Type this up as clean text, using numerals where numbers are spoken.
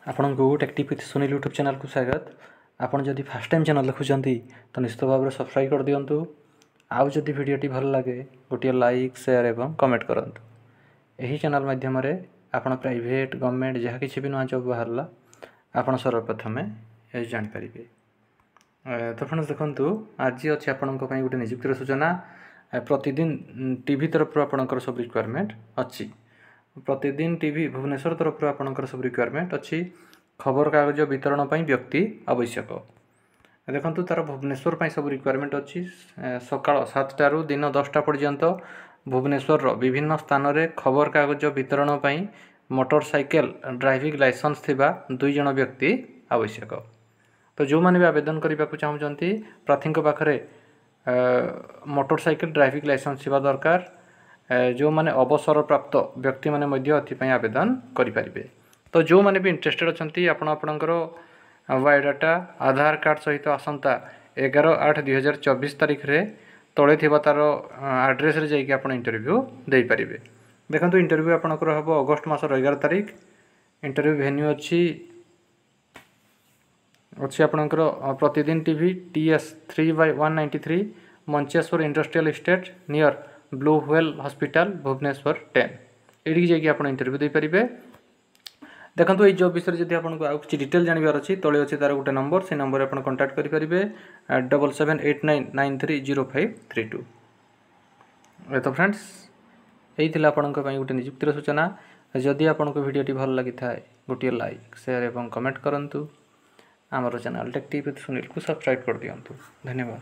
आपण को टेक्टिव with Sunil YouTube channel को स्वागत। आपण जदि फर्स्ट टाइम चैनल देखुंती तो निश्चित भाव में सब्सक्राइब कर दिंतु। आउ जदि वीडियोटी भल लगे गोटे लाइक शेयर एवं कमेंट करंतु। यही चैनल माध्यम आपण प्राइवेट गवर्नमेंट जहाँ किसी भी नुआ जॉब बाहरला आपण सर्वप्रथम जान पारिबे। तो फ्रेंड्स देखंतु आज अच्छे आपण गोटे नियुक्तिर सूचना। प्रतिदिन टीवी तरफ आपणकर सब रिक्वायरमेंट अच्छी। प्रतिदिन टीवी भुवनेश्वर तरफ आपणकर सब रिक्वायरमेंट अच्छी। खबर कागज वितरण पर व्यक्ति आवश्यक। देखो तार भुवनेश्वर सब रिक्वायरमेंट अच्छी। सकाल 7 टा दिन 10टा पर्यंत भुवनेश्वर विभिन्न स्थान में खबर कागज वितरण पर मोटरसाइकेल ड्राइविंग लाइसेंस थिबा 2 जण व्यक्ति आवश्यक। तो जो मैंने भी आवेदन करने को चाहते प्रार्थी पाखे मोटरसाइकेल ड्राइविंग लाइसेंस थिबा दरकार। जो माने अवसर प्राप्त व्यक्ति माने मध्य एथिपाई आवेदन करें। तो जो मैंने भी इंटरेस्टेड अच्छा आपणकर बायोडाटा आधार कार्ड सहित आसंता 11/8/2024 तारीख रे तले थिबा तार एड्रेस रे जाइए आप इंटरव्यू दे पारे। देखो इंटरव्यू आपणकर हम अगस्ट मासर 11 तारीख। इंटरव्यू भेन्यू अच्छी आपणकर प्रतिदिन TV TS 3/193 Mancheswar industrial estate near Blue Whale hospital Bhubaneswar 10 ये जाकि आप इंटरव्यू दे पारे। देखो ये जॉब विषय जब आपको आउ किसी डिटेल जानवर अच्छी तले अच्छे तार गोटे नंबर से नंबर आप कांटेक्ट करेंगे 7789930532। तो फ्रेंड्स यही आपण गोटे नियुक्तिर सूचना। जदि आपको वीडियोटी भल लगी था गोटे लाइक शेयर एवं कमेंट करूँ। आमर चैनल टेक्टिव विथ सुनील को सब्सक्राइब कर दिंतु। धन्यवाद।